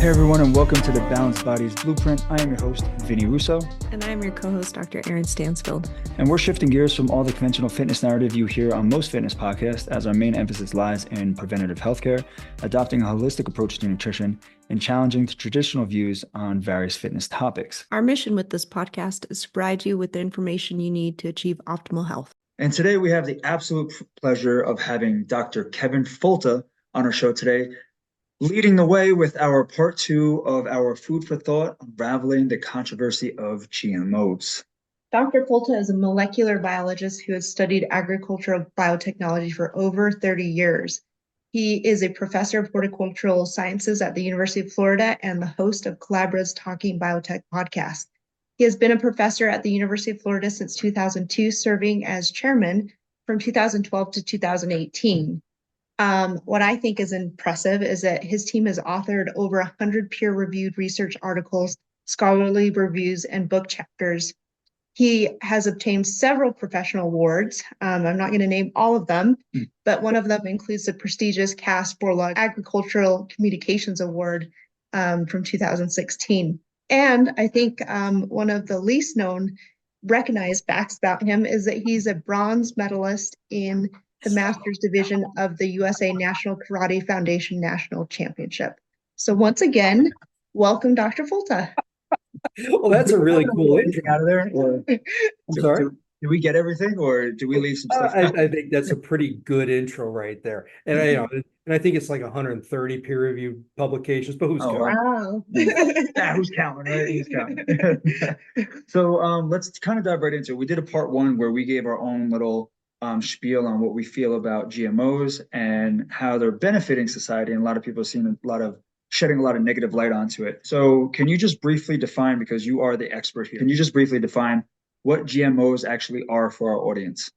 Hey everyone, and welcome to the Balanced Bodies Blueprint. I am your host, Vinny Russo. And I'm your co-host, Dr. Erin Stansfield. And we're shifting gears from all the conventional fitness narrative you hear on most fitness podcasts, as our main emphasis lies in preventative healthcare, adopting a holistic approach to nutrition, and challenging the traditional views on various fitness topics. Our mission with this podcast is to provide you with the information you need to achieve optimal health. And today we have the absolute pleasure of having Dr. Kevin Folta on our show today, leading the way with our part 2 of our Food for Thought, Unraveling the Controversy of GMOs. Dr. Folta is a molecular biologist who has studied agricultural biotechnology for over 30 years. He is a professor of horticultural sciences at the University of Florida and the host of Colabra's Talking Biotech podcast. He has been a professor at the University of Florida since 2002, serving as chairman from 2012 to 2018. What I think is impressive is that his team has authored over 100 peer-reviewed research articles, scholarly reviews, and book chapters. He has obtained several professional awards. I'm not going to name all of them, but one of them includes the prestigious Cass Borlaug Agricultural Communications Award from 2016. And I think one of the least known recognized facts about him is that he's a bronze medalist in the Masters Division of the USA National Karate Foundation National Championship. So once again, welcome, Dr. Folta. Well, that's a really cool intro out of there. I'm sorry? Did we get everything, or do we leave some stuff? I think that's a pretty good intro right there. And I think it's like 130 peer-reviewed publications, but who's counting? Wow. Yeah, who's counting, right? Who's counting? So let's kind of dive right into it. We did a part 1 where we gave our own little spiel on what we feel about GMOs and how they're benefiting society. And a lot of people have seen shedding a lot of negative light onto it. So can you just briefly define, because you are the expert here, can you just briefly define what GMOs actually are for our audience?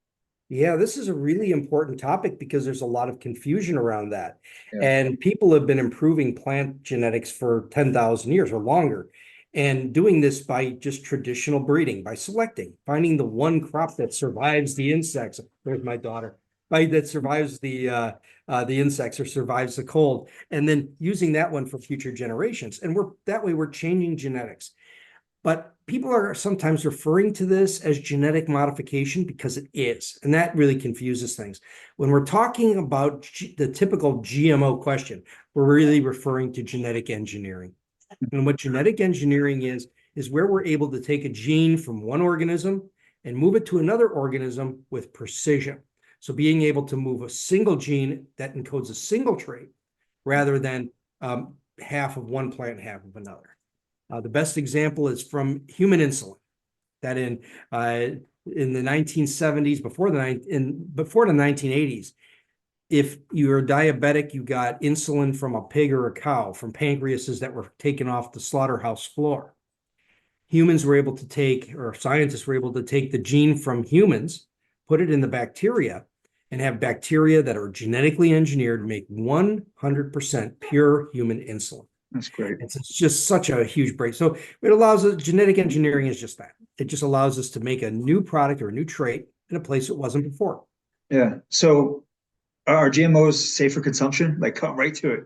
Yeah, this is a really important topic because there's a lot of confusion around that. Yeah. And people have been improving plant genetics for 10,000 years or longer. And doing this by just traditional breeding, by selecting, finding the one crop that survives the insects. There's my daughter. That survives the insects or survives the cold, and then using that one for future generations. And we're changing genetics. But people are sometimes referring to this as genetic modification because it is, and that really confuses things. When we're talking about the typical GMO question, we're really referring to genetic engineering. And what genetic engineering is where we're able to take a gene from one organism and move it to another organism with precision. So being able to move a single gene that encodes a single trait rather than half of one plant, half of another. The best example is from human insulin, that in the 1970s, before the 1980s, if you're diabetic, you got insulin from a pig or a cow, from pancreases that were taken off the slaughterhouse floor. Humans were able to take, or scientists were able to take the gene from humans, put it in the bacteria, and have bacteria that are genetically engineered to make 100% pure human insulin. That's great. It's just such a huge break. So it allows us, genetic engineering is just that. It just allows us to make a new product or a new trait in a place it wasn't before. Yeah. So are GMOs safe for consumption? Like, cut right to it.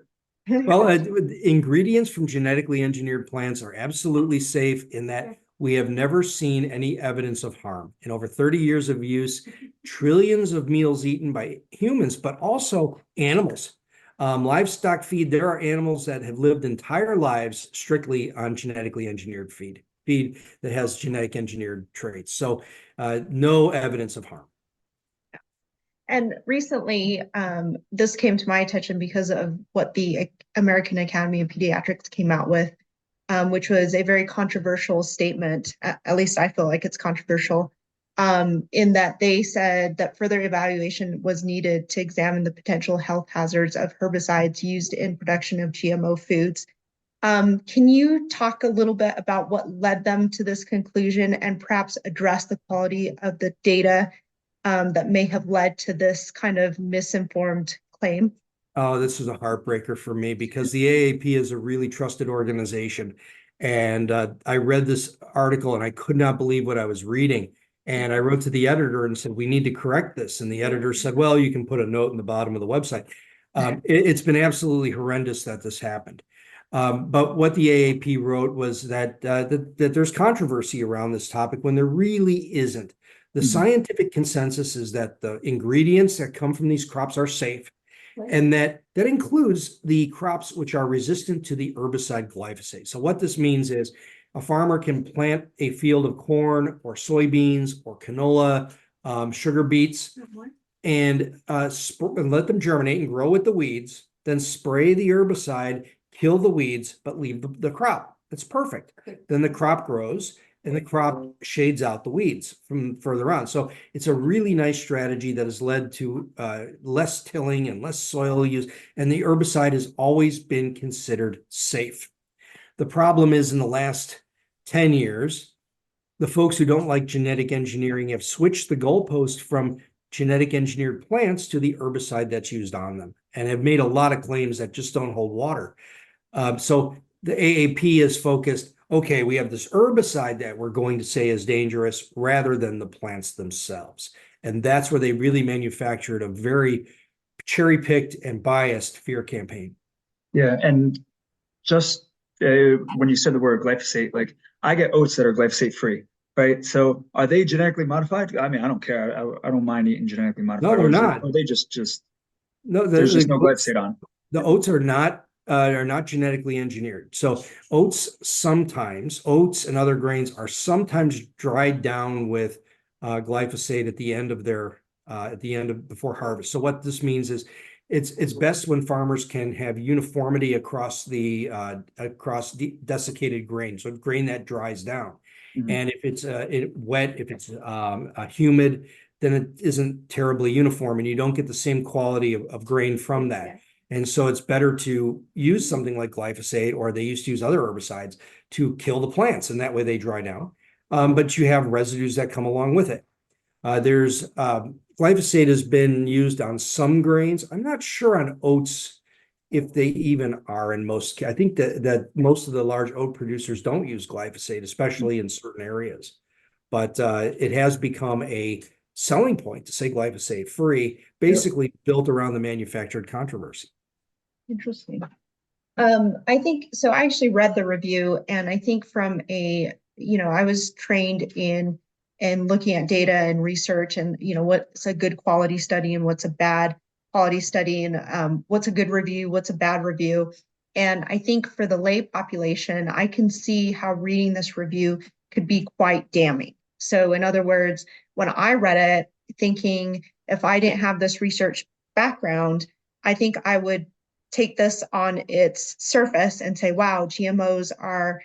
Well, ingredients from genetically engineered plants are absolutely safe in that we have never seen any evidence of harm. In over 30 years of use, trillions of meals eaten by humans, but also animals. Livestock feed, there are animals that have lived entire lives strictly on genetically engineered feed that has genetic engineered traits. So no evidence of harm. And recently, this came to my attention because of what the American Academy of Pediatrics came out with, which was a very controversial statement. At least I feel like it's controversial, in that they said that further evaluation was needed to examine the potential health hazards of herbicides used in production of GMO foods. Can you talk a little bit about what led them to this conclusion and perhaps address the quality of the data that may have led to this kind of misinformed claim? Oh, this is a heartbreaker for me because the AAP is a really trusted organization. And I read this article and I could not believe what I was reading. And I wrote to the editor and said, we need to correct this. And the editor said, well, you can put a note in the bottom of the website. It's been absolutely horrendous that this happened. But what the AAP wrote was that, that there's controversy around this topic when there really isn't. The scientific consensus is that the ingredients that come from these crops are safe, and that includes the crops which are resistant to the herbicide glyphosate. So what this means is a farmer can plant a field of corn or soybeans or canola, sugar beets, and let them germinate and grow with the weeds, then spray the herbicide, kill the weeds, but leave the crop. That's perfect. Then the crop grows and the crop shades out the weeds from further on. So it's a really nice strategy that has led to less tilling and less soil use, and the herbicide has always been considered safe. The problem is in the last 10 years, the folks who don't like genetic engineering have switched the goalpost from genetic engineered plants to the herbicide that's used on them, and have made a lot of claims that just don't hold water. So the AAP is focused, okay, we have this herbicide that we're going to say is dangerous rather than the plants themselves. And that's where they really manufactured a very cherry-picked and biased fear campaign. Yeah, and just when you said the word glyphosate, like I get oats that are glyphosate free, right? So are they genetically modified? I mean, I don't care. I don't mind eating genetically modified. No, they're oats. not. Or they just No, there's just no glyphosate on. The oats are not genetically engineered. So oats and other grains are sometimes dried down with glyphosate at the end of before harvest. So what this means is it's best when farmers can have uniformity across the desiccated grain, so grain that dries down. And if it's wet, if it's humid, then it isn't terribly uniform, and you don't get the same quality of grain from that. And so it's better to use something like glyphosate, or they used to use other herbicides to kill the plants, and that way they dry down. But you have residues that come along with it. Glyphosate has been used on some grains. I'm not sure on oats if they even are in most. I think that most of the large oat producers don't use glyphosate, especially in certain areas. But it has become a selling point to say glyphosate free, basically built around the manufactured controversy. Interesting. I think so. I actually read the review, and I think from I was trained in looking at data and research, and what's a good quality study and what's a bad quality study, and what's a good review, what's a bad review. And I think for the lay population, I can see how reading this review could be quite damning. So in other words, when I read it, thinking if I didn't have this research background, I think I would take this on its surface and say, wow, GMOs are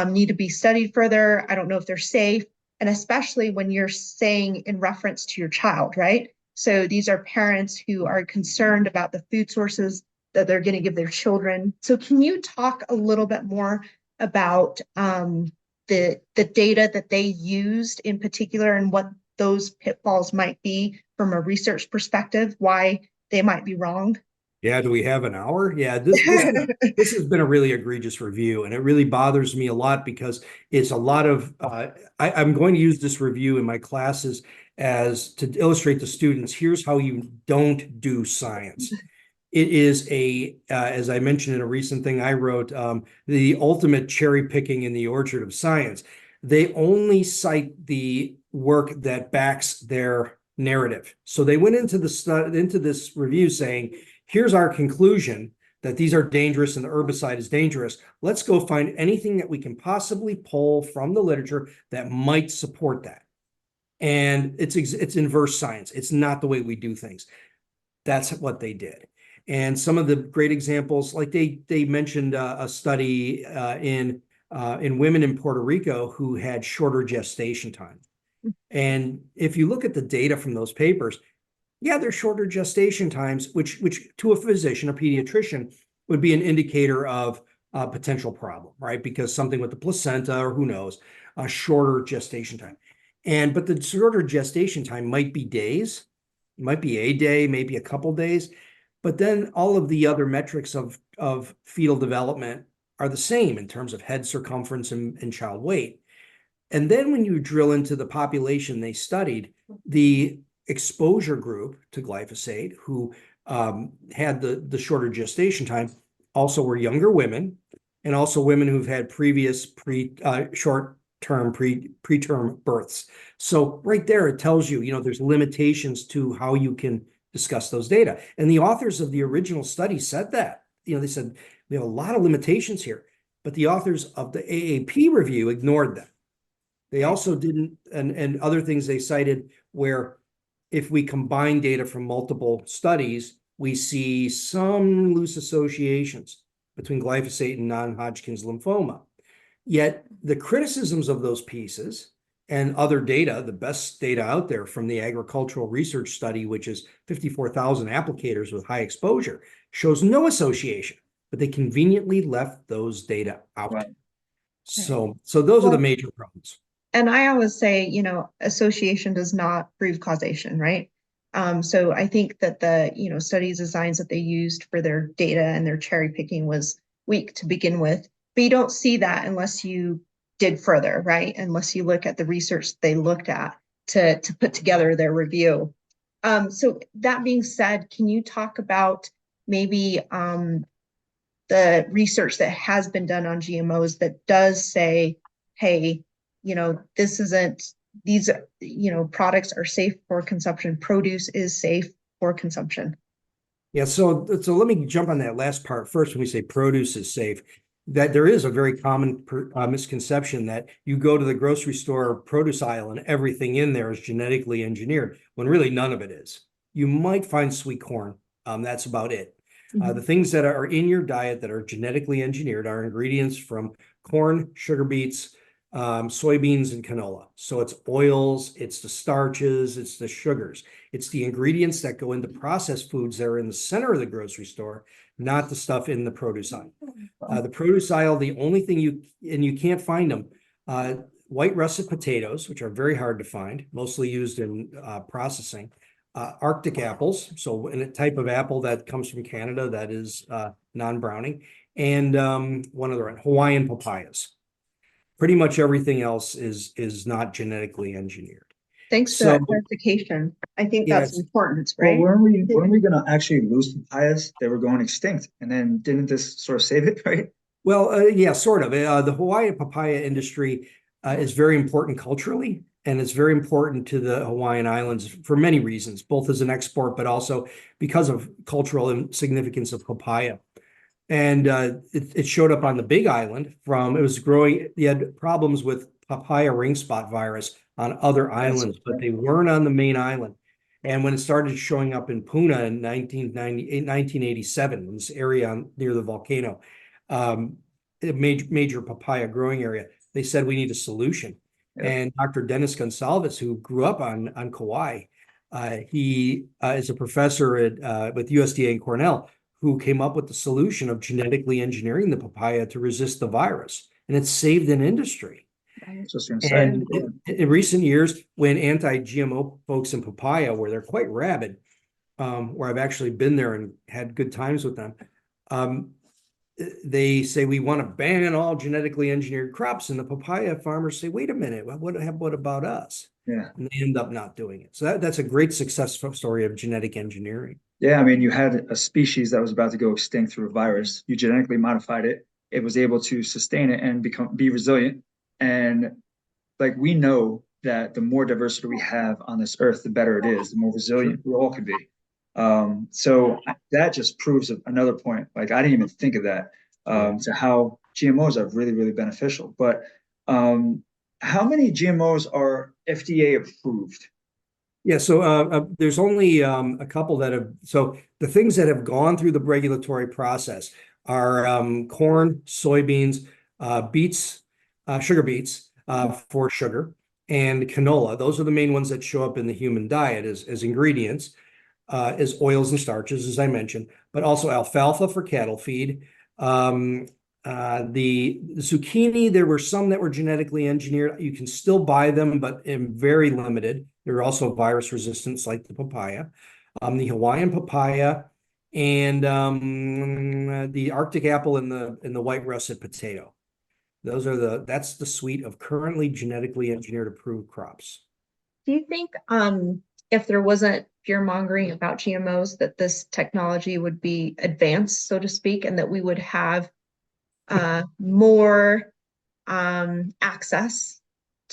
need to be studied further. I don't know if they're safe. And especially when you're saying in reference to your child, right? So these are parents who are concerned about the food sources that they're going to give their children. So can you talk a little bit more about the data that they used in particular, and what those pitfalls might be from a research perspective, why they might be wrong? Yeah, do we have an hour? Yeah, this has been a really egregious review, and it really bothers me a lot because it's a lot of I'm going to use this review in my classes as to illustrate to students, here's how you don't do science. It is as I mentioned in a recent thing I wrote, the ultimate cherry picking in the orchard of science. They only cite the work that backs their narrative. So they went into this review saying, here's our conclusion that these are dangerous and the herbicide is dangerous. Let's go find anything that we can possibly pull from the literature that might support that. And it's inverse science. It's not the way we do things. That's what they did. And some of the great examples, like they mentioned a study in women in Puerto Rico who had shorter gestation time. And if you look at the data from those papers, yeah, there's shorter gestation times, which to a physician, a pediatrician, would be an indicator of a potential problem, right? Because something with the placenta, or who knows, a shorter gestation time. But the shorter gestation time might be days, it might be a day, maybe a couple days, but then all of the other metrics of fetal development are the same in terms of head circumference and child weight. And then when you drill into the population they studied, the exposure group to glyphosate, who had the shorter gestation time, also were younger women, and also women who've had previous short-term preterm births. So right there, it tells you, there's limitations to how you can discuss those data. And the authors of the original study said that. They said we have a lot of limitations here, but the authors of the AAP review ignored them. They also didn't, and other things they cited where if we combine data from multiple studies, we see some loose associations between glyphosate and non-Hodgkin's lymphoma. Yet the criticisms of those pieces and other data, the best data out there from the agricultural research study, which is 54,000 applicators with high exposure, shows no association, but they conveniently left those data out. Right. So those are the major problems. And I always say, association does not prove causation, right? So I think that the, studies designs that they used for their data and their cherry picking was weak to begin with, but you don't see that unless you dig further, right? Unless you look at the research they looked at to put together their review. So that being said, can you talk about maybe the research that has been done on GMOs that does say, hey, this isn't, these, products are safe for consumption. Produce is safe for consumption. Yeah, so let me jump on that last part first. When we say produce is safe, that there is a very common misconception that you go to the grocery store produce aisle and everything in there is genetically engineered, when really none of it is. You might find sweet corn. That's about it. The things that are in your diet that are genetically engineered are ingredients from corn, sugar beets, soybeans, and canola. So it's oils, it's the starches, it's the sugars. It's the ingredients that go into processed foods that are in the center of the grocery store, not the stuff in the produce aisle. The produce aisle, the only thing you can't find them, white russet potatoes, which are very hard to find, mostly used in processing, Arctic apples, so in a type of apple that comes from Canada that is non-browning, and one other one, Hawaiian papayas. Pretty much everything else is not genetically engineered. Thanks for that clarification. I think that's important, right? Well, weren't we gonna actually lose papayas? They were going extinct, and then didn't this sort of save it, right? Well, yeah, sort of. The Hawaiian papaya industry is very important culturally, and it's very important to the Hawaiian Islands for many reasons, both as an export, but also because of cultural significance of papaya. And it showed up on the Big Island it was growing. You had problems with papaya ring spot virus on other islands, but they weren't on the main island. And when it started showing up in Puna in 1987, in this area near the volcano, a major papaya growing area, they said we need a solution. Yeah. And Dr. Dennis Gonsalves, who grew up on Kauai, he is a professor with USDA and Cornell, who came up with the solution of genetically engineering the papaya to resist the virus. And it's saved an industry. And in recent years, when anti-GMO folks in papaya, where they're quite rabid, where I've actually been there and had good times with them, they say we want to ban all genetically engineered crops, and the papaya farmers say, wait a minute, what about us? Yeah. And they end up not doing it. So that's a great success story of genetic engineering. Yeah, I mean, you had a species that was about to go extinct through a virus. You genetically modified it. It was able to sustain it and be resilient. And like, we know that the more diversity we have on this earth, the better it is, the more resilient we all could be. So that just proves another point. Like, I didn't even think of that, to how GMOs are really, really beneficial. But how many GMOs are FDA approved? Yeah, so there's only a couple that have. So the things that have gone through the regulatory process are corn, soybeans, beets, sugar beets for sugar, and canola. Those are the main ones that show up in the human diet as ingredients, as oils and starches, as I mentioned, but also alfalfa for cattle feed. The zucchini, there were some that were genetically engineered. You can still buy them, but very limited. They're also virus resistant, like the papaya. The Hawaiian papaya, and the Arctic apple and the white russet potato. That's the suite of currently genetically engineered approved crops. Do you think if there wasn't fear mongering about GMOs, that this technology would be advanced, so to speak, and that we would have more access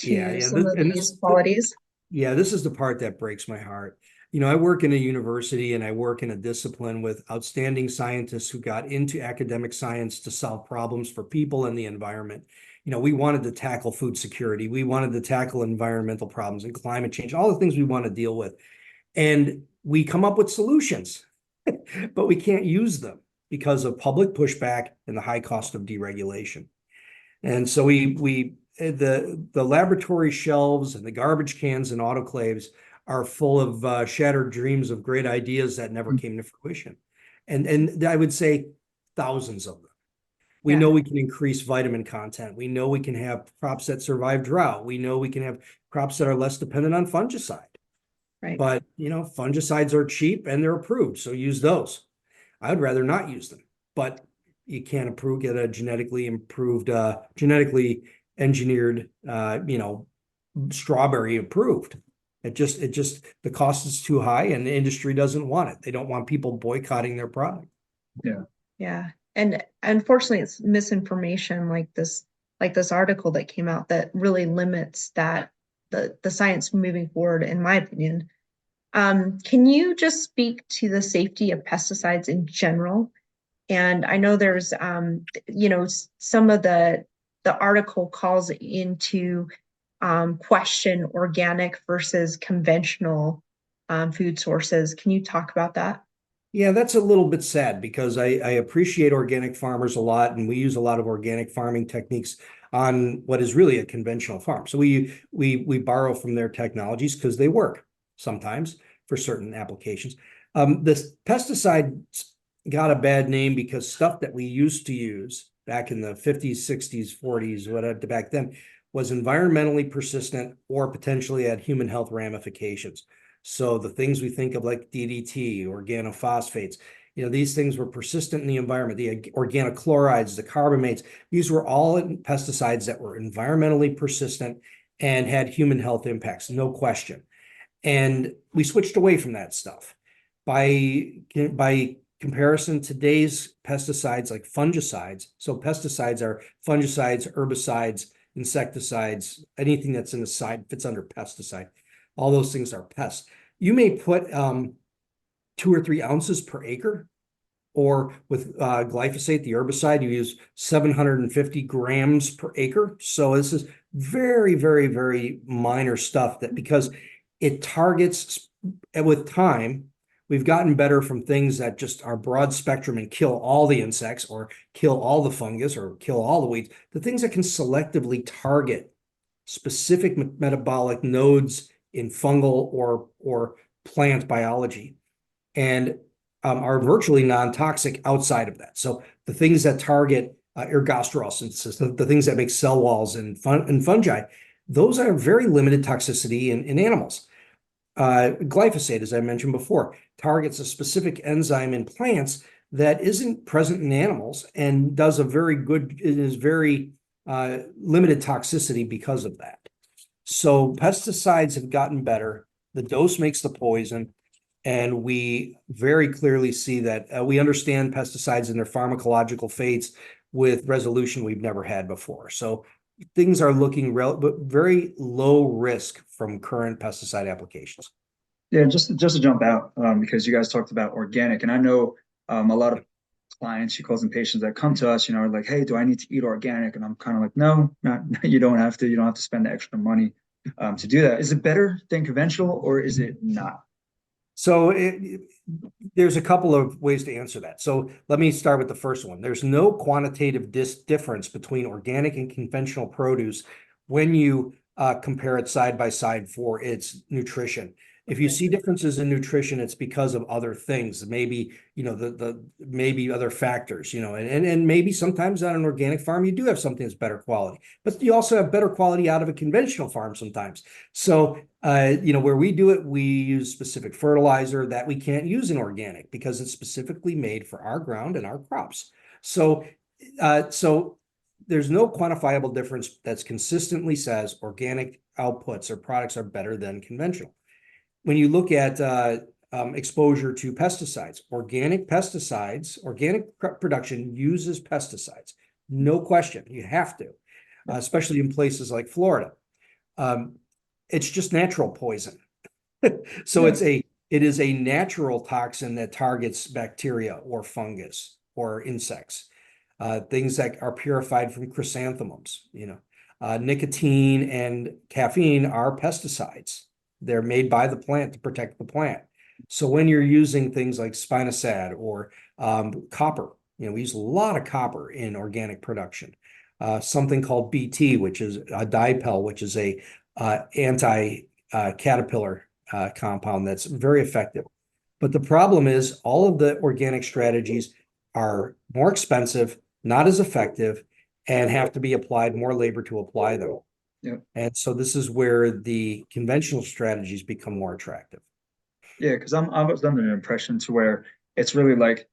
Yeah, to yeah. some of And these qualities. yeah, this is the part that breaks my heart. I work in a university and I work in a discipline with outstanding scientists who got into academic science to solve problems for people and the environment. We wanted to tackle food security. We wanted to tackle environmental problems and climate change, all the things we want to deal with. And we come up with solutions, but we can't use them because of public pushback and the high cost of deregulation. And so the laboratory shelves and the garbage cans and autoclaves are full of shattered dreams of great ideas that never came to fruition. And I would say thousands of them. We Yeah. know we can increase vitamin content. We know we can have crops that survive drought. We know we can have crops that are less dependent on fungicide. Right. But, fungicides are cheap and they're approved, so use those. I'd rather not use them, but you can't get a genetically improved, genetically engineered, strawberry approved. The cost is too high and the industry doesn't want it. They don't want people boycotting their product. Yeah. Yeah. And unfortunately, it's misinformation like this article that came out that really limits the science moving forward, in my opinion. Can you just speak to the safety of pesticides in general? And I know there's, some of the article calls into question organic versus conventional food sources. Can you talk about that? Yeah, that's a little bit sad because I appreciate organic farmers a lot, and we use a lot of organic farming techniques on what is really a conventional farm. So we borrow from their technologies because they work sometimes for certain applications. This pesticides got a bad name because stuff that we used to use back in the 50s, 60s, 40s, whatever back then was environmentally persistent or potentially had human health ramifications. So the things we think of like DDT, organophosphates, these things were persistent in the environment. The organochlorides, the carbamates, these were all pesticides that were environmentally persistent and had human health impacts, no question. And we switched away from that stuff. By comparison, today's pesticides like fungicides, so pesticides are fungicides, herbicides, insecticides, anything that's in the side fits under pesticide. All those things are pests. You may put 2 or 3 ounces per acre, or with glyphosate, the herbicide, you use 750 grams per acre. So this is very, very, very minor stuff that because it targets, with time, we've gotten better from things that just are broad spectrum and kill all the insects or kill all the fungus or kill all the weeds, the things that can selectively target specific metabolic nodes in fungal or plant biology and are virtually non-toxic outside of that. So the things that target ergosterol synthesis, the things that make cell walls and fungi, those are very limited toxicity in animals. Glyphosate, as I mentioned before, targets a specific enzyme in plants that isn't present in animals and does it is very limited toxicity because of that. So pesticides have gotten better. The dose makes the poison. And we very clearly see that we understand pesticides and their pharmacological fates with resolution we've never had before. So things are looking very low risk from current pesticide applications. Yeah, just to jump out, because you guys talked about organic, and I know a lot of clients, she calls them patients that come to us, are like, hey, do I need to eat organic? And I'm kind of like, no, not you don't have to. You don't have to spend the extra money to do that. Is it better than conventional or is it not? So there's a couple of ways to answer that. So let me start with the first one. There's no quantitative difference between organic and conventional produce when you compare it side by side for its nutrition. If you see differences in nutrition, it's because of other things, maybe, maybe other factors, and maybe sometimes on an organic farm, you do have something that's better quality, but you also have better quality out of a conventional farm sometimes. So, where we do it, we use specific fertilizer that we can't use in organic because it's specifically made for our ground and our crops. So there's no quantifiable difference that's consistently says organic outputs or products are better than conventional. When you look at exposure to pesticides, organic production uses pesticides. No question. You have to, especially in places like Florida. It's just natural poison. So Yeah. it is a natural toxin that targets bacteria or fungus or insects, things that are purified from chrysanthemums, nicotine and caffeine are pesticides. They're made by the plant to protect the plant. So when you're using things like spinosad or copper, we use a lot of copper in organic production. Something called BT, which is a dipel, which is a anti-caterpillar compound that's very effective. But the problem is all of the organic strategies are more expensive, not as effective, and have to be applied more labor to apply them. Yep. And so this is where the conventional strategies become more attractive. Yeah, because I was under the impression to where it's really like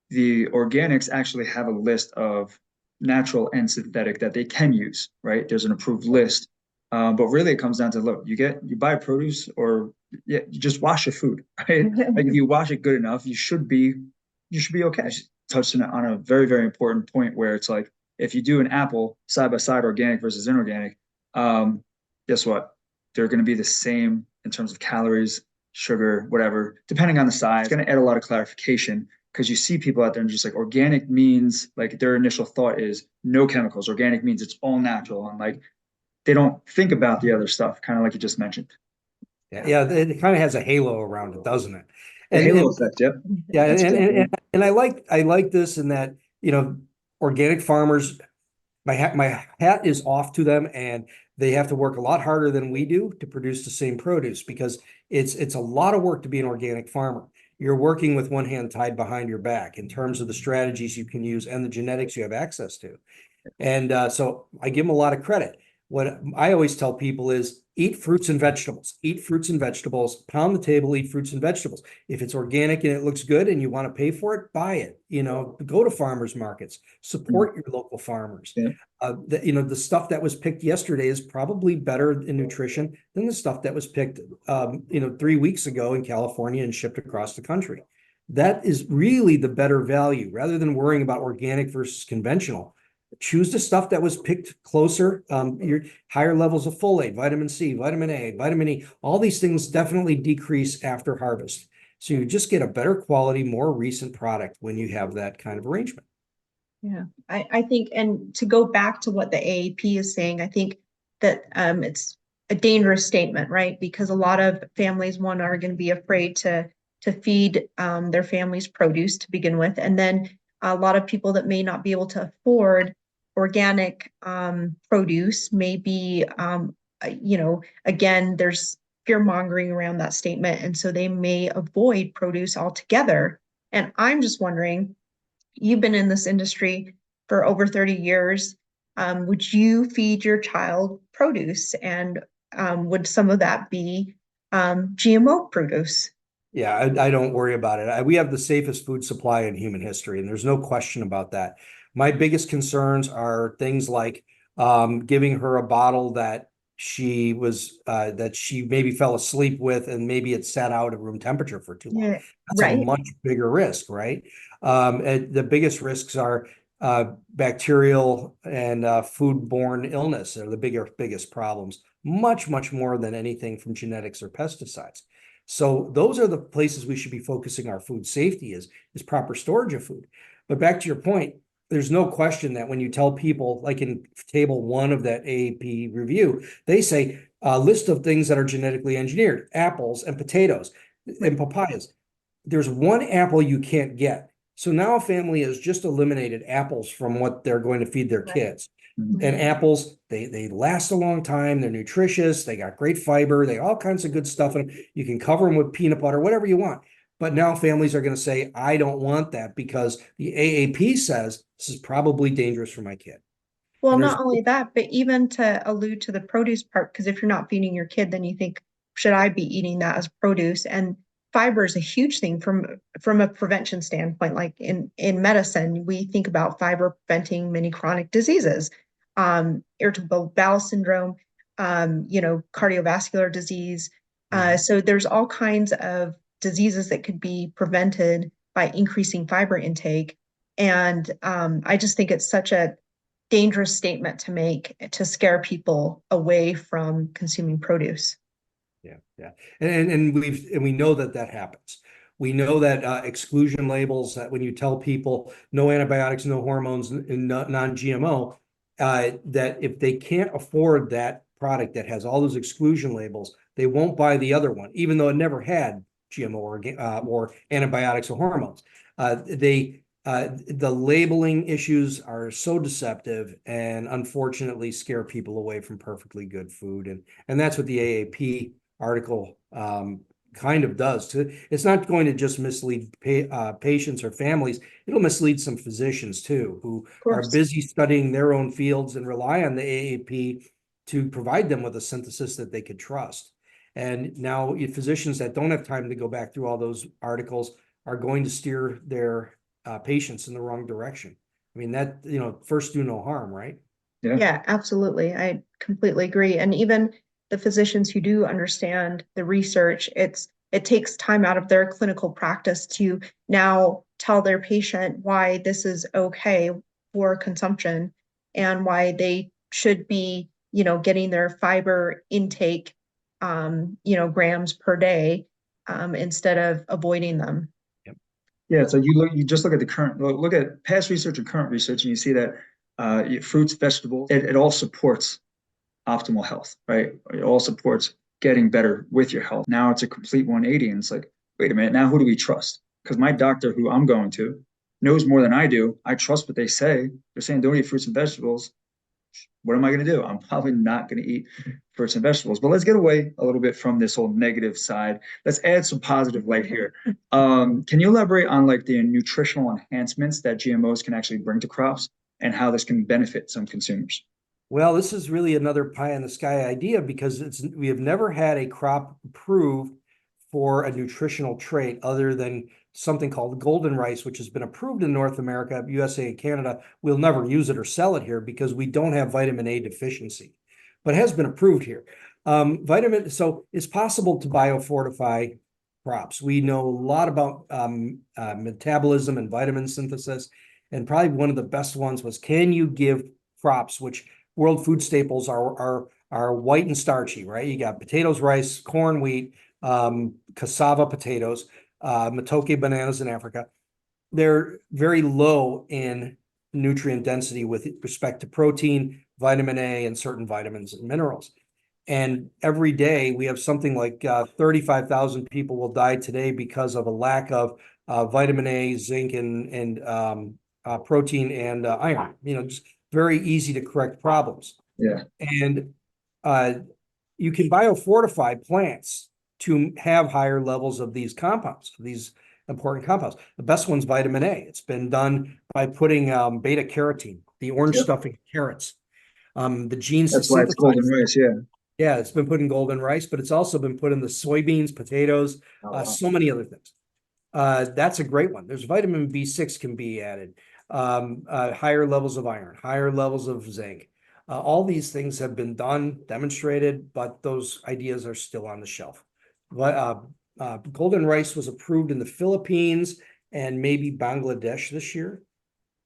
the organics actually have a list of natural and synthetic that they can use, right? There's an approved list. But really it comes down to, look, you buy produce or you just wash your food, right? Like if you wash it good enough, you should be okay. Touched on a very, very important point where it's like if you do an apple side by side, organic versus inorganic, guess what? They're going to be the same in terms of calories, sugar, whatever, depending on the size. It's going to add a lot of clarification because you see people out there and just like organic means like their initial thought is no chemicals. Organic means it's all natural. And like they don't think about the other stuff, kind of like you just mentioned. Yeah, it kind of has a halo around it, doesn't it? The halo effect, yep. Yeah, That's and I like this in that, organic farmers, my hat is off to them, and they have to work a lot harder than we do to produce the same produce because it's a lot of work to be an organic farmer. You're working with one hand tied behind your back in terms of the strategies you can use and the genetics you have access to. And so I give them a lot of credit. What I always tell people is eat fruits and vegetables, pound the table, eat fruits and vegetables. If it's organic and it looks good and you want to pay for it, buy it, go to farmers markets, support your local farmers. Yeah. The stuff that was picked yesterday is probably better in nutrition than the stuff that was picked, 3 weeks ago in California and shipped across the country. That is really the better value rather than worrying about organic versus conventional. Choose the stuff that was picked closer, your higher levels of folate, vitamin C, vitamin A, vitamin E, all these things definitely decrease after harvest. So you just get a better quality, more recent product when you have that kind of arrangement. Yeah, I think, and to go back to what the AAP is saying, I think that it's a dangerous statement, right? Because a lot of families, one, are going to be afraid to feed their family's produce to begin with. And then a lot of people that may not be able to afford organic produce may be, again, there's fear mongering around that statement. And so they may avoid produce altogether. And I'm just wondering, you've been in this industry for over 30 years. Would you feed your child produce? And would some of that be GMO produce? Yeah, I don't worry about it. We have the safest food supply in human history, and there's no question about that. My biggest concerns are things like giving her a bottle that she maybe fell asleep with, and maybe it sat out at room temperature for too long. Yeah, That's right. a much bigger risk, right? And the biggest risks are bacterial and foodborne illness are the biggest problems, much more than anything from genetics or pesticides. So those are the places we should be focusing our food safety is proper storage of food. But back to your point, there's no question that when you tell people, like in table 1 of that AAP review, they say a list of things that are genetically engineered, apples and potatoes and papayas. There's one apple you can't get. So now a family has just eliminated apples from what they're going to feed their kids. Mhm. And apples, they last a long time. They're nutritious. They got great fiber. They all kinds of good stuff in them. You can cover them with peanut butter, whatever you want. But now families are going to say, I don't want that because the AAP says this is probably dangerous for my kid. Well, And not only that, but even to allude to the produce part, because if you're not feeding your kid, then you think, should I be eating that as produce? And fiber is a huge thing from a prevention standpoint. Like in medicine, we think about fiber preventing many chronic diseases, irritable bowel syndrome, cardiovascular disease. So there's all kinds of diseases that could be prevented by increasing fiber intake. And I just think it's such a dangerous statement to make to scare people away from consuming produce. Yeah. And we know that happens. We know that exclusion labels, that when you tell people no antibiotics, no hormones, and non-GMO, that if they can't afford that product that has all those exclusion labels, they won't buy the other one, even though it never had GMO or antibiotics or hormones. The labeling issues are so deceptive and unfortunately scare people away from perfectly good food. And that's what the AAP article kind of does. It's not going to just mislead patients or families. It'll mislead some physicians too, who are busy studying their own fields and rely on the AAP to provide them with a synthesis that they could trust. And now physicians that don't have time to go back through all those articles are going to steer their patients in the wrong direction. I mean, that, first do no harm, right? Yeah, absolutely. I completely agree. And even the physicians who do understand the research, it takes time out of their clinical practice to now tell their patient why this is okay for consumption and why they should be, getting their fiber intake, grams per day, instead of avoiding them. Yeah, so you just look at the current, look at past research and current research, and you see that fruits, vegetables, it all supports optimal health, right? It all supports getting better with your health. Now it's a complete 180, and it's like, wait a minute, now who do we trust? Because my doctor, who I'm going to, knows more than I do. I trust what they say. They're saying don't eat fruits and vegetables. What am I going to do? I'm probably not going to eat fruits and vegetables. But let's get away a little bit from this whole negative side. Let's add some positive light here. Can you elaborate on like the nutritional enhancements that GMOs can actually bring to crops and how this can benefit some consumers? Well, this is really another pie in the sky idea because we have never had a crop approved for a nutritional trait other than something called golden rice, which has been approved in North America, USA, and Canada. We'll never use it or sell it here because we don't have vitamin A deficiency, but it has been approved here. So it's possible to biofortify crops. We know a lot about metabolism and vitamin synthesis, and probably one of the best ones was, can you give crops, which world food staples are white and starchy, right? You got potatoes, rice, corn, wheat, cassava potatoes, matoke bananas in Africa. They're very low in nutrient density with respect to protein, vitamin A, and certain vitamins and minerals. And every day we have something like 35,000 people will die today because of a lack of vitamin A, zinc, and protein and iron. Just very easy to correct problems. Yeah. And you can biofortify plants to have higher levels of these compounds, these important compounds. The best one's vitamin A. It's been done by putting beta carotene, the orange stuff in carrots. The genes That's why it's golden rice, yeah. Yeah, it's been put in golden rice, but it's also been put in the soybeans, potatoes, so many other things. That's a great one. There's vitamin B6 can be added, higher levels of iron, higher levels of zinc. All these things have been done, demonstrated, but those ideas are still on the shelf. Golden rice was approved in the Philippines and maybe Bangladesh this year.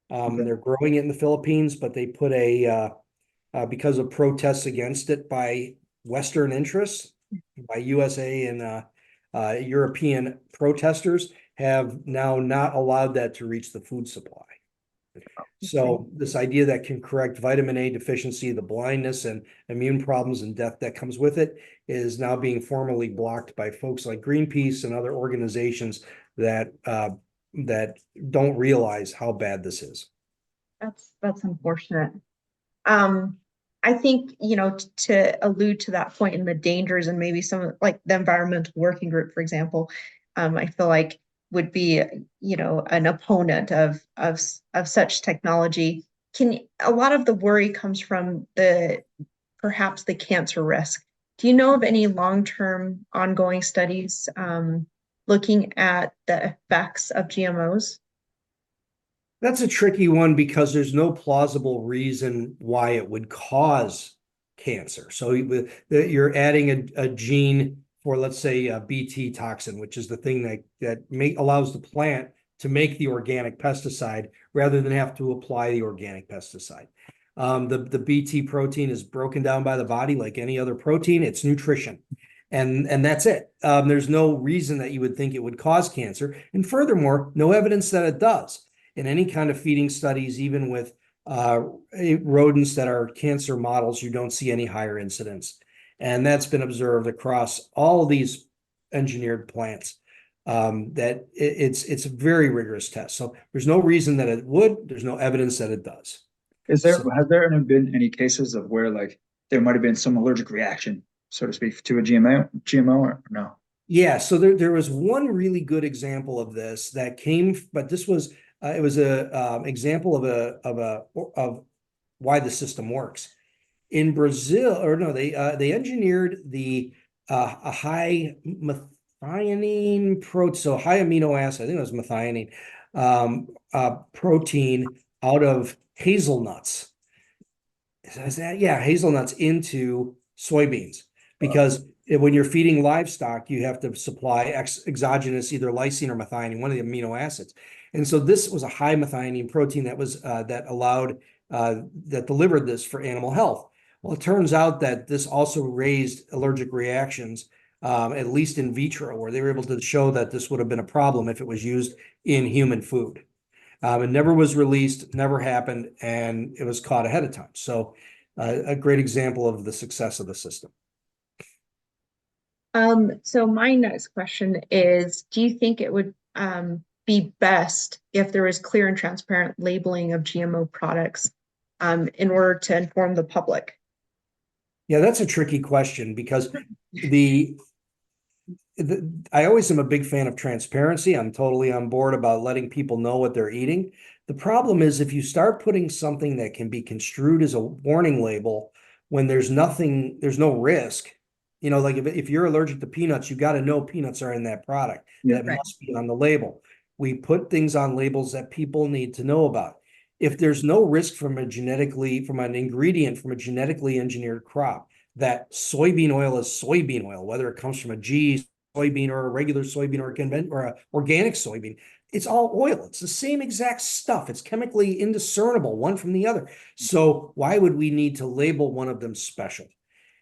They're growing it in the Philippines, but they put because of protests against it by Western interests, by USA and European protesters, have now not allowed that to reach the food supply. So this idea that can correct vitamin A deficiency, the blindness and immune problems and death that comes with it, is now being formally blocked by folks like Greenpeace and other organizations that don't realize how bad this is. That's unfortunate. I think, to allude to that point in the dangers and maybe some like the environmental working group, for example, I feel like would be, an opponent of such technology. A lot of the worry comes from perhaps the cancer risk. Do you know of any long-term ongoing studies looking at the effects of GMOs? That's a tricky one because there's no plausible reason why it would cause cancer. So you're adding a gene for, let's say, a Bt toxin, which is the thing that allows the plant to make the organic pesticide rather than have to apply the organic pesticide. The BT protein is broken down by the body like any other protein. It's nutrition. And that's it. There's no reason that you would think it would cause cancer. And furthermore, no evidence that it does. In any kind of feeding studies, even with rodents that are cancer models, you don't see any higher incidence. And that's been observed across all of these engineered plants. That it's a very rigorous test. So there's no reason that it would. There's no evidence that it does. Has there been any cases of where like there might have been some allergic reaction, so to speak, to a GMO or no? Yeah, so there was one really good example of this that came, but this was it was a example of why the system works. In Brazil, or no, they engineered a high methionine protein, so high amino acid, I think it was methionine, protein out of hazelnuts. Is that, yeah, hazelnuts into soybeans, because when you're feeding livestock, you have to supply exogenous either lysine or methionine, one of the amino acids. And so this was a high methionine protein that was that allowed that delivered this for animal health. Well, it turns out that this also raised allergic reactions, at least in vitro, where they were able to show that this would have been a problem if it was used in human food. It never was released, never happened, and it was caught ahead of time. So a great example of the success of the system. So my next question is, do you think it would be best if there was clear and transparent labeling of GMO products in order to inform the public? Yeah, that's a tricky question, because I always am a big fan of transparency. I'm totally on board about letting people know what they're eating. The problem is if you start putting something that can be construed as a warning label when there's nothing, there's no risk. You know, like if you're allergic to peanuts, you got to know peanuts are in that product. Yeah. That must be on the label. We put things on labels that people need to know about. If there's no risk from an ingredient from a genetically engineered crop, that soybean oil is soybean oil, whether it comes from a G soybean or a regular soybean or an organic soybean, it's all oil. It's the same exact stuff. It's chemically indiscernible one from the other. So why would we need to label one of them special?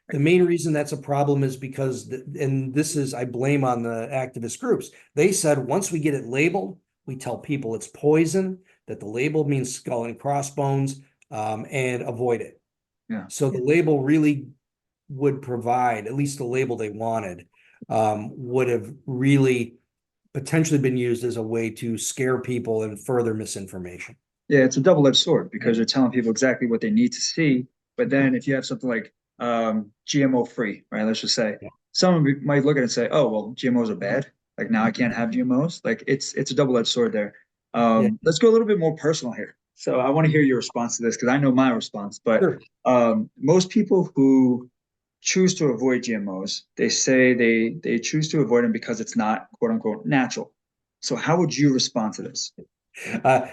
The main reason that's a problem is because, and this is, I blame on the activist groups. They said, once we get it labeled, we tell people it's poison, that the label means skull and crossbones, and avoid it. Yeah. So the label really would provide, at least the label they wanted, would have really potentially been used as a way to scare people and further misinformation. Yeah, it's a double-edged sword because you're telling people exactly what they need to see. But then if you have something like GMO free, right? Let's just say someone might look at it and say, oh, well, GMOs are bad. Like now I can't have GMOs. Like it's a double-edged sword there. Let's go a little bit more personal here. So I want to hear your response to this because I know my response, but sure. Most people who choose to avoid GMOs, they say they choose to avoid them because it's not quote unquote natural. So how would you respond to this?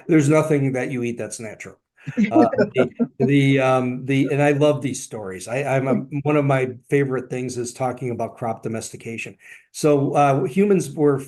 There's nothing that you eat that's natural. And I love these stories. One of my favorite things is talking about crop domestication. So humans were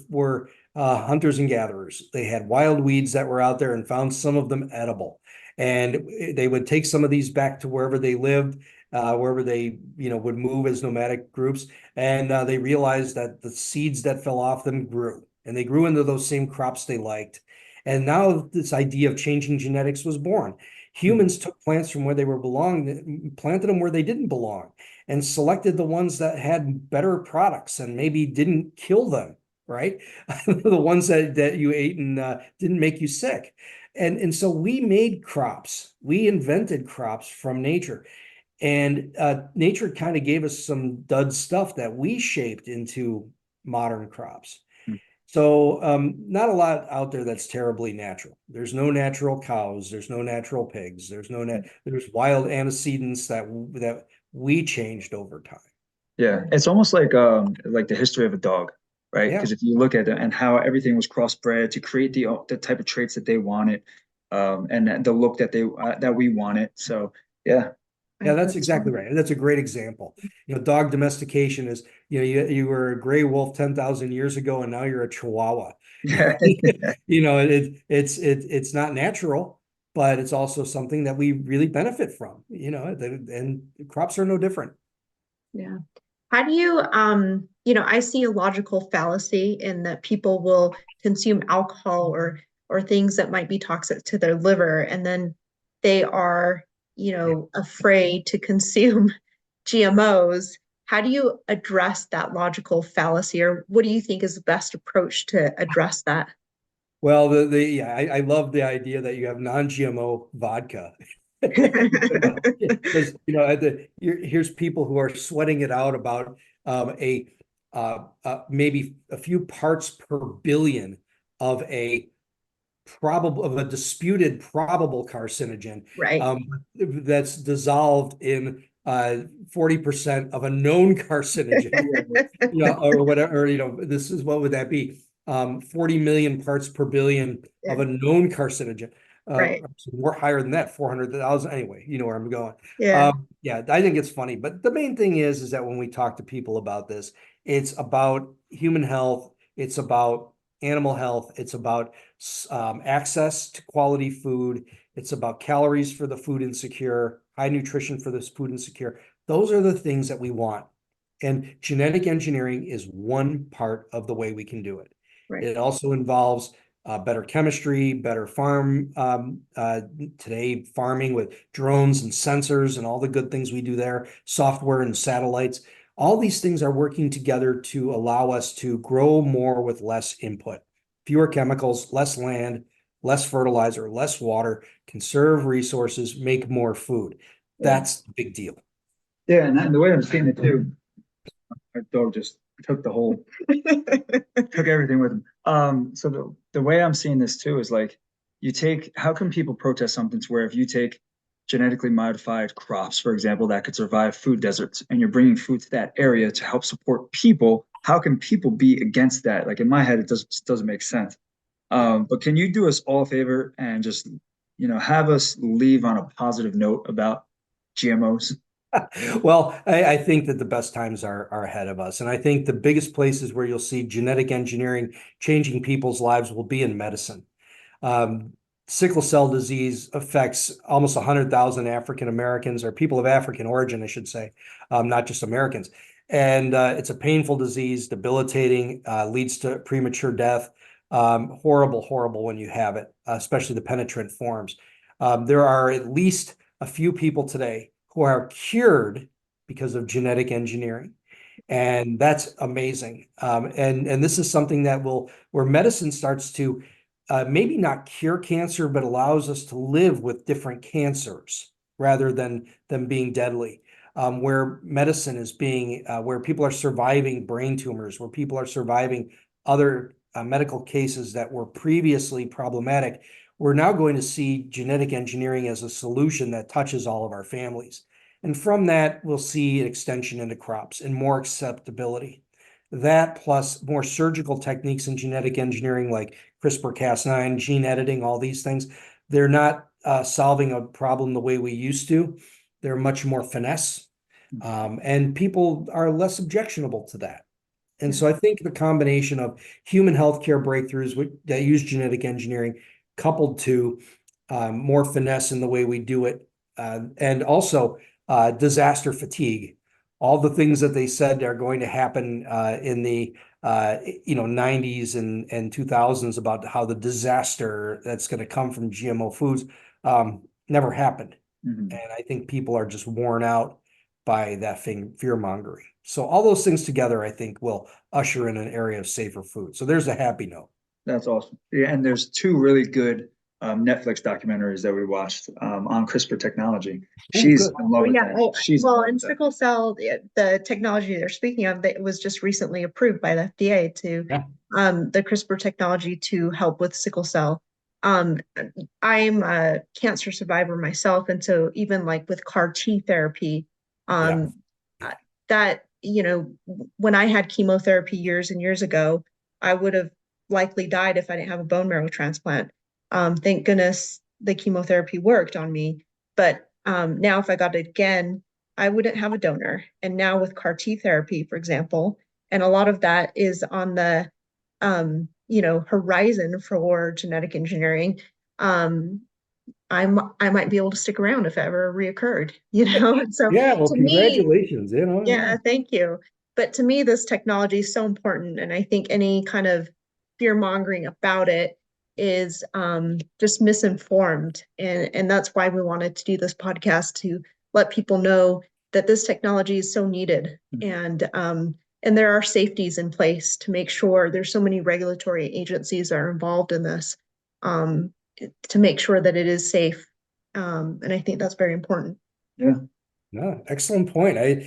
hunters and gatherers. They had wild weeds that were out there and found some of them edible. And they would take some of these back to wherever they lived, wherever they would move as nomadic groups. And they realized that the seeds that fell off them grew, and they grew into those same crops they liked. And now this idea of changing genetics was born. Humans took plants from where they planted them where they didn't belong, and selected the ones that had better products and maybe didn't kill them, right? The ones that you ate and didn't make you sick. And so we made crops. We invented crops from nature. And nature kind of gave us some dud stuff that we shaped into modern crops. So not a lot out there that's terribly natural. There's no natural cows. There's no natural pigs. There's wild antecedents that we changed over time. Yeah, it's almost like the history of a dog, right? Because if you look at it and how everything was crossbred to create the type of traits that they wanted, and the look that we wanted. So yeah. Yeah, that's exactly right. And that's a great example. Dog domestication is, you were a gray wolf 10,000 years ago, and now you're a Chihuahua. It's not natural. but it's also something that we really benefit from, and crops are no different. Yeah. How do you, I see a logical fallacy in that people will consume alcohol or things that might be toxic to their liver, and then they are, afraid to consume GMOs. How do you address that logical fallacy, or what do you think is the best approach to address that? Well, I love the idea that you have non-GMO vodka. Because here's people who are sweating it out about maybe a few parts per billion of a disputed probable carcinogen, Right. that's dissolved in 40% of a known carcinogen, or whatever, this is, what would that be? 40 million parts per billion of a known carcinogen. Right. More higher than that, 400,000. Anyway, you know where I'm going. Yeah. Yeah, I think it's funny, but the main thing is that when we talk to people about this, it's about human health, it's about animal health, it's about access to quality food, it's about calories for the food insecure, high nutrition for this food insecure. Those are the things that we want. And genetic engineering is one part of the way we can do it. Right. It also involves better chemistry, better farm, today farming with drones and sensors and all the good things we do there, software and satellites. All these things are working together to allow us to grow more with less input, fewer chemicals, less land, less fertilizer, less water, conserve resources, make more food. That's the big deal. Yeah, and the way I'm seeing it too, my dog just took took everything with him. So the way I'm seeing this too is like, how can people protest something to where if you take genetically modified crops, for example, that could survive food deserts, and you're bringing food to that area to help support people, how can people be against that? Like in my head, it doesn't make sense. But can you do us all a favor and just, have us leave on a positive note about GMOs? Well, I think that the best times are ahead of us. And I think the biggest places where you'll see genetic engineering changing people's lives will be in medicine. Um, Sickle cell disease affects almost 100,000 African Americans, or people of African origin, I should say, not just Americans. And it's a painful disease, debilitating, leads to premature death. Horrible, horrible when you have it, especially the penetrant forms. There are at least a few people today who are cured because of genetic engineering. And that's amazing. And this is something where medicine starts to maybe not cure cancer, but allows us to live with different cancers rather than them being deadly. Where medicine is where people are surviving brain tumors, where people are surviving other medical cases that were previously problematic. We're now going to see genetic engineering as a solution that touches all of our families. And from that, we'll see an extension into crops and more acceptability. That plus more surgical techniques in genetic engineering like CRISPR-Cas9, gene editing, all these things, they're not solving a problem the way we used to. They're much more finesse, and people are less objectionable to that. And so I think the combination of human healthcare breakthroughs that use genetic engineering, coupled to more finesse in the way we do it, and also disaster fatigue, all the things that they said are going to happen in the 90s and 2000s about how the disaster that's going to come from GMO foods never happened. Mhm. And I think people are just worn out by that fear mongering. So all those things together, I think, will usher in an area of safer food. So there's a happy note. That's awesome. Yeah, and there's two really good Netflix documentaries that we watched on CRISPR technology. She's good. in love with Yeah. that. Oh, She's in well, love in with that. sickle cell, the technology they're speaking of, that was just recently approved by the FDA to Yeah. the CRISPR technology to help with sickle cell. I'm a cancer survivor myself, and so even like with CAR T therapy, that when I had chemotherapy years and years ago, I would have likely died if I didn't have a bone marrow transplant. Thank goodness the chemotherapy worked on me. But now if I got it again, I wouldn't have a donor. And now with CAR T therapy, for example, and a lot of that is on the horizon for genetic engineering. I might be able to stick around if it ever reoccurred, you know? And so Yeah, well, to me, congratulations, you know. yeah, thank you. But to me, this technology is so important. And I think any kind of fear mongering about it is just misinformed. And that's why we wanted to do this podcast, to let people know that this technology is so needed. And there are safeties in place to make sure. There's so many regulatory agencies that are involved in this to make sure that it is safe. And I think that's very important. Yeah. No, excellent point. I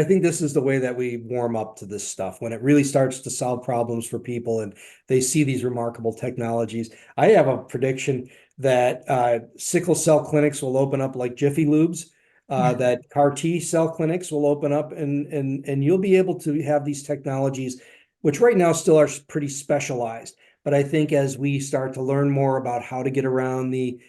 think this is the way that we warm up to this stuff, when it really starts to solve problems for people and they see these remarkable technologies. I have a prediction that sickle cell clinics will open up like Jiffy Lubes, that CAR T cell clinics will open up, and you'll be able to have these technologies, which right now still are pretty specialized. But I think as we start to learn more about how to get around the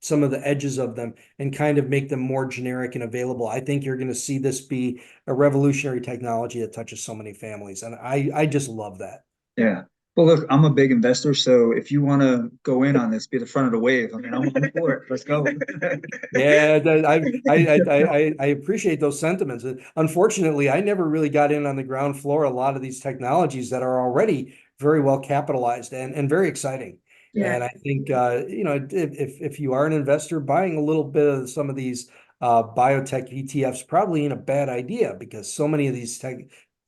some of the edges of them and kind of make them more generic and available, I think you're going to see this be a revolutionary technology that touches so many families. And I just love that. Yeah. Well, look, I'm a big investor, so if you want to go in on this, be the front of the wave. I mean, I'm for it. Let's go. Yeah, I appreciate those sentiments. Unfortunately, I never really got in on the ground floor a lot of these technologies that are already very well capitalized and very exciting. Yeah. And I think you know, if you are an investor, buying a little bit of some of these biotech ETFs probably ain't a bad idea, because so many of these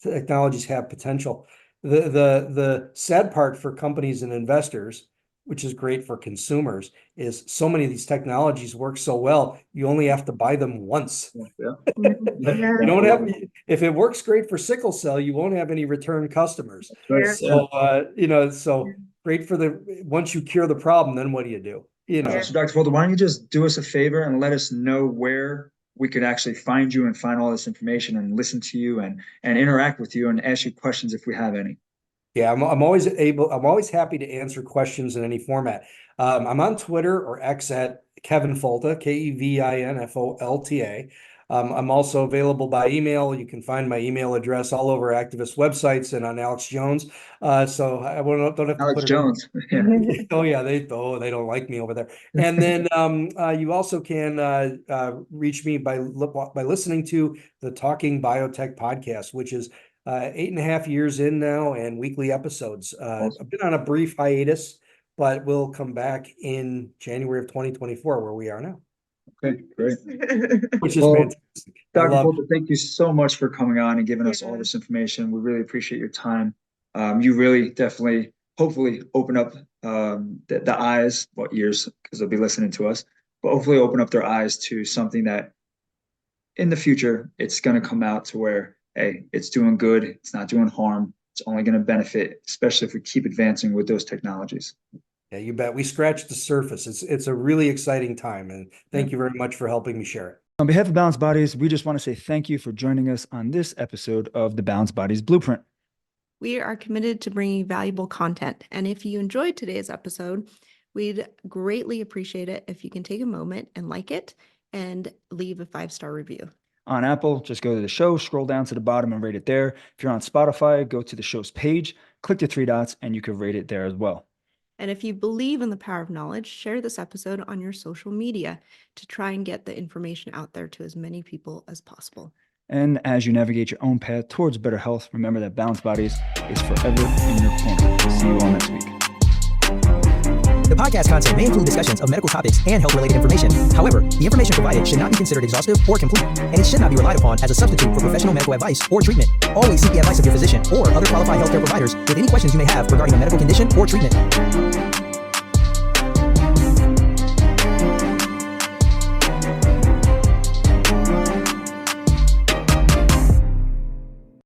technologies have potential. The sad part for companies and investors, which is great for consumers, is so many of these technologies work so well, you only have to buy them once. Yeah. You don't have, if it works great for sickle cell, you won't have any return customers. Right. So you know, so great for once you cure the problem, then what do you do? You know. So Dr. Folta, why don't you just do us a favor and let us know where we could actually find you and find all this information and listen to you and interact with you and ask you questions if we have any. Yeah, I'm always happy to answer questions in any format. I'm on Twitter or X at Kevin Folta, KevinFolta. I'm also available by email. You can find my email address all over activist websites and on Alex Jones. So I don't have to Alex put it Jones. Yeah. Oh yeah, they don't like me over there. And then you also can reach me by listening to the Talking Biotech podcast, which is 8.5 years in now, and weekly episodes. Awesome. I've been on a brief hiatus, but we'll come back in January of 2024, where we are now. Okay, great. Which is Well, fantastic. Dr. Folta, thank you so much for coming on and giving us all this information. We really appreciate your time. You really definitely, hopefully, open up the eyes, what ears, because they'll be listening to us, but hopefully open up their eyes to something that in the future, it's going to come out to where, hey, it's doing good. It's not doing harm. It's only going to benefit, especially if we keep advancing with those technologies. Yeah, you bet. We scratched the surface. It's a really exciting time, and thank you very much for helping me share it. On behalf of Balanced Bodies, we just want to say thank you for joining us on this episode of the Balanced Bodies Blueprint. We are committed to bringing valuable content. And if you enjoyed today's episode, we'd greatly appreciate it if you can take a moment and like it and leave a 5-star review. On Apple, just go to the show, scroll down to the bottom and rate it there. If you're on Spotify, go to the show's page, click the 3 dots, and you can rate it there as well. And if you believe in the power of knowledge, share this episode on your social media to try and get the information out there to as many people as possible. And as you navigate your own path towards better health, remember that Balanced Bodies is forever in your corner. See you all next week. The podcast content may include discussions of medical topics and health-related information. However, the information provided should not be considered exhaustive or complete, and it should not be relied upon as a substitute for professional medical advice or treatment. Always seek the advice of your physician or other qualified healthcare providers with any questions you may have regarding a medical condition or treatment.